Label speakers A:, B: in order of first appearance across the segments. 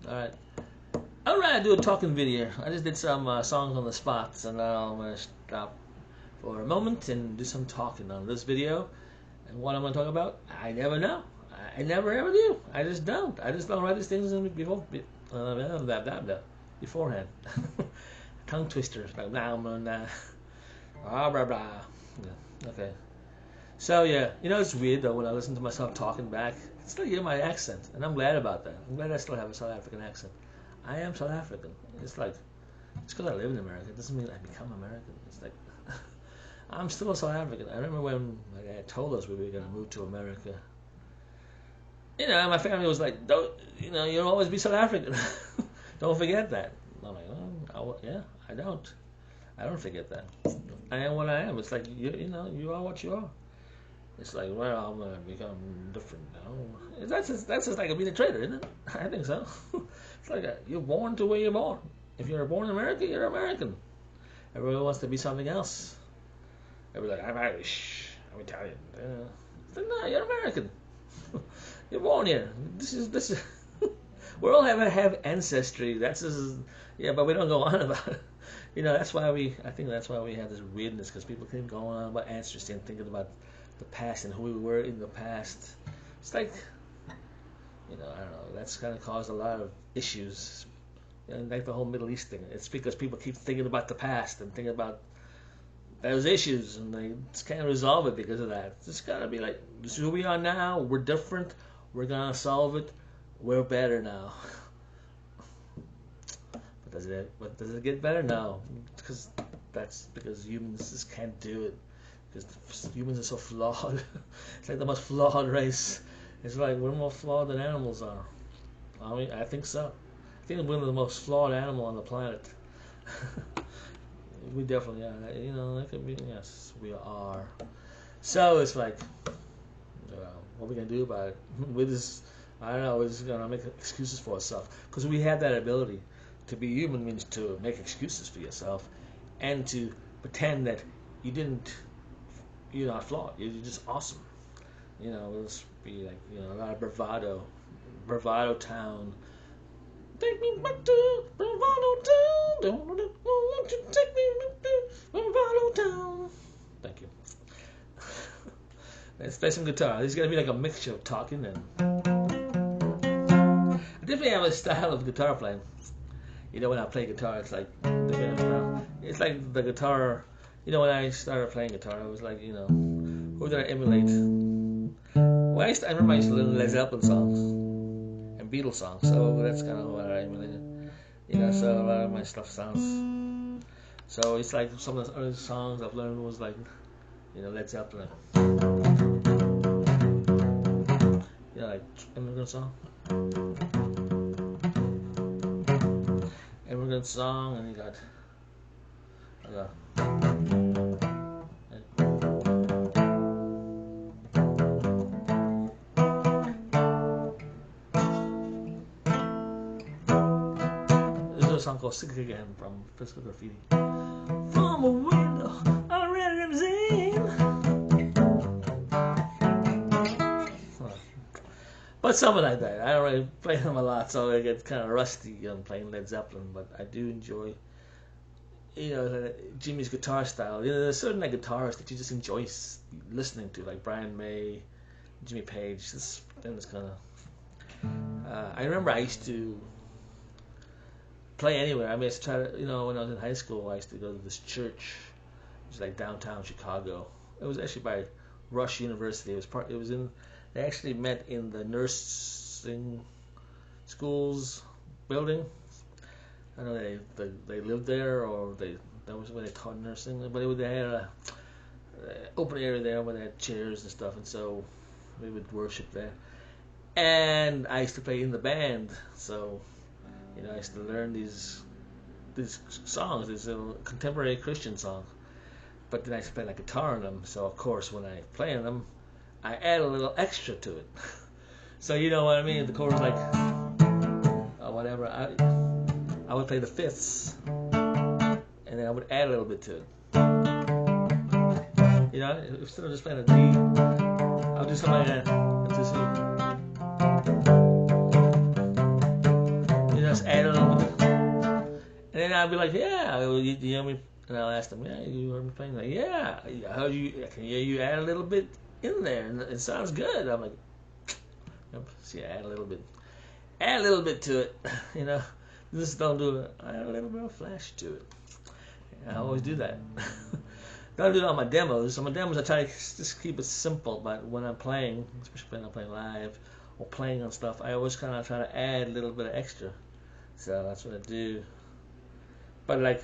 A: Alright. I'm ready to do a talking video. I just did some songs on the spot, so now I'm going to stop for a moment and do some talking on this video. And what I'm going to talk about, I never know. I never ever do. I just don't. I just don't write these things beforehand. Tongue twisters, like blah, blah, blah, blah, blah. Yeah, okay. So yeah, it's weird though when I listen to myself talking back. I still hear my accent, and I'm glad about that. I'm glad I still have a South African accent. I am South African. It's like, just because I live in America, it doesn't mean I become American. It's like, I'm still a South African. I remember when my dad told us we were going to move to America. My family was like, don't, you'll always be South African. Don't forget that. I'm like, oh, yeah, I don't. I don't forget that. I am what I am. It's like, you are what you are. It's like, well, I'm gonna become different now. That's just like being a traitor, isn't it? I think so. It's like you're born to where you're born. If you're born in America, you're American. Everybody wants to be something else. Everybody's like, I'm Irish, I'm Italian. It's like, no, you're American. You're born here. This is. We all have ancestry. That's just, yeah, but we don't go on about it. That's why I think that's why we have this weirdness, because people keep going on about ancestry and thinking about the past and who we were in the past. It's like, I don't know, that's kind of caused a lot of issues. Like the whole Middle East thing. It's because people keep thinking about the past and thinking about those issues, and they just can't resolve it because of that. It's just gotta be like, this is who we are now, we're different, we're gonna solve it, we're better now. But does it get better? No. That's because humans just can't do it. Because humans are so flawed. It's like the most flawed race. It's like we're more flawed than animals are. I think so. I think we're the most flawed animal on the planet. We definitely are. That could be. Yes, we are. So it's like, what are we gonna do about it? We're just gonna make excuses for ourselves, because we have that ability. To be human means to make excuses for yourself, and to pretend that you're not flawed. You're just awesome. Let's be like, a lot of bravado town. Take me back to bravado town. Don't want you to take me back to bravado town. Thank you. Let's play some guitar. This is gonna be like a mixture of talking and. I definitely have a style of guitar playing. When I play guitar, it's like it's like the guitar. When I started playing guitar, I was like, who did I emulate? Well, I remember I used to listen to Led Zeppelin songs and Beatles songs, so that's kind of what I emulated. So a lot of my stuff sounds. So it's like some of the early songs I've learned was like, Led Zeppelin. Like Immigrant Song. Immigrant Song, and you got there's a song called Sick Again from Physical Graffiti. From a window, I read a limousine. But something like that. I don't really play them a lot, so I get kind of rusty on playing Led Zeppelin. But I do enjoy, Jimmy's guitar style. There's certain guitarists that you just enjoy listening to, like Brian May, Jimmy Page. This kind of. I remember I used to play anywhere. I used to try to, when I was in high school, I used to go to this church, which was like downtown Chicago. It was actually by Rush University. They actually met in the nursing schools building. I know they lived there, or that was where they taught nursing. But they had a open area there where they had chairs and stuff, and so we would worship there. And I used to play in the band, so I used to learn these songs, these little contemporary Christian songs. But then I used to play like guitar on them, so of course when I play on them, I add a little extra to it. So you know what I mean? The chorus like, whatever. I would play the fifths, and then I would add a little bit to it. Instead of just playing a D, I'll do something like that. just add a little bit. And then I'll be like, yeah, you hear me? And I'll ask them, yeah, you heard me playing? Like, yeah, I heard you. I can hear you add a little bit in there, and it sounds good. I'm like, yep, see, add a little bit to it, you know. Just don't do it. Add a little bit of flash to it. I always do that. Don't do it on my demos. On my demos, I try to just keep it simple. But when I'm playing, especially when I'm playing live or playing on stuff, I always kind of try to add a little bit of extra. So that's what I do. But like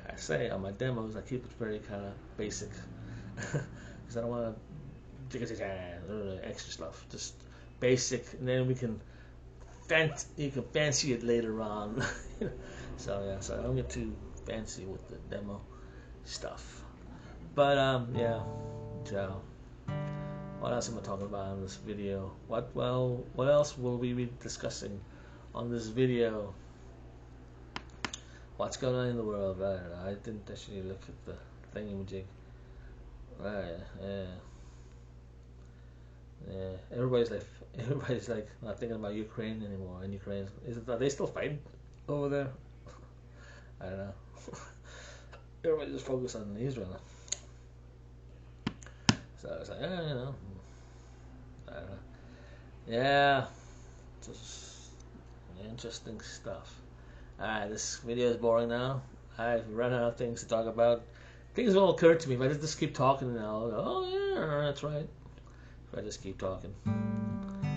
A: I say, on my demos, I keep it very kind of basic because I don't want to extra stuff. Just basic, and then we can you can fancy it later on. So yeah, so I don't get too fancy with the demo stuff. But yeah. So what else am I talking about in this video? What else will we be discussing on this video? What's going on in the world? I don't know. I didn't actually look at the thingamajig. Yeah. Everybody's like not thinking about Ukraine anymore. And Ukraine are they still fighting over there? I don't know. Everybody just focus on Israel. So it's like, you know, I don't know. Yeah, just interesting stuff. Alright, this video is boring now. I've run out of things to talk about. Things will occur to me if I just keep talking and I'll go, oh yeah, that's right. If I just keep talking.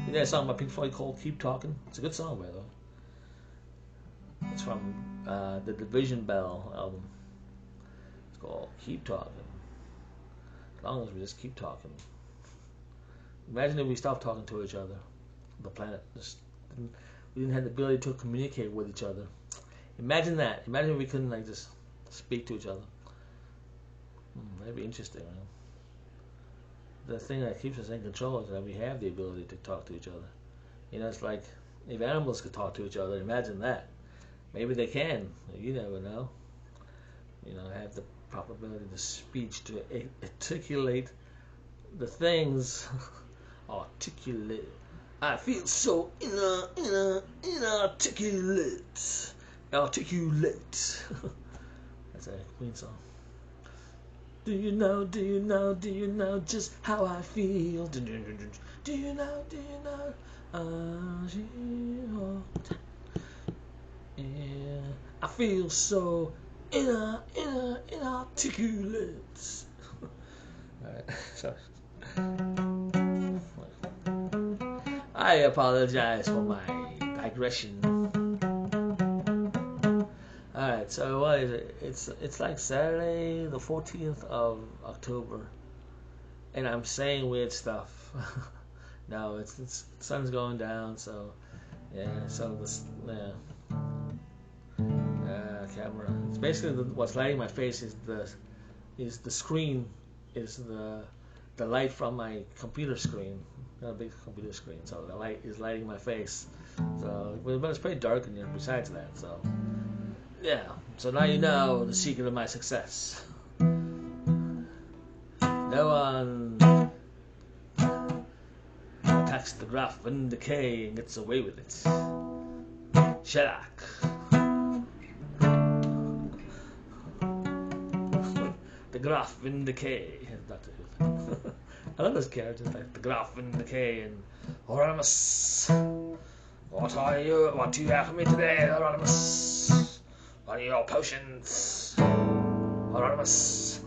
A: You know a song by Pink Floyd called Keep Talking? It's a good song, by the way. It's from the Division Bell album. It's called Keep Talking. As long as we just keep talking. Imagine if we stopped talking to each other. The planet we didn't have the ability to communicate with each other. Imagine that. Imagine if we couldn't like just speak to each other. That'd be interesting, man. The thing that keeps us in control is that we have the ability to talk to each other. You know, it's like if animals could talk to each other, imagine that. Maybe they can. You never know. You know, have the proper ability to speech to articulate the things. Articulate. I feel so inarticulate. Articulate. That's a Queen song. Do you know just how I feel? Do you know? Yeah, I feel so inarticulate. Alright, sorry. I apologize for my digression. Alright, so what is it? It's like Saturday the 14th of October, and I'm saying weird stuff. No, it's sun's going down, so yeah. So this camera. It's basically what's lighting my face is the screen, is the light from my computer screen. Got a big computer screen, so the light is lighting my face. So, but it's pretty dark in here. Besides that, so. Yeah, so now you know the secret of my success. No one attacks the graph and decay and gets away with it. Shellac. The graph and decay. I love those characters like the graph and decay and Hieronymus. What do you have for me today, Hieronymus? What are your potions? Hieronymus.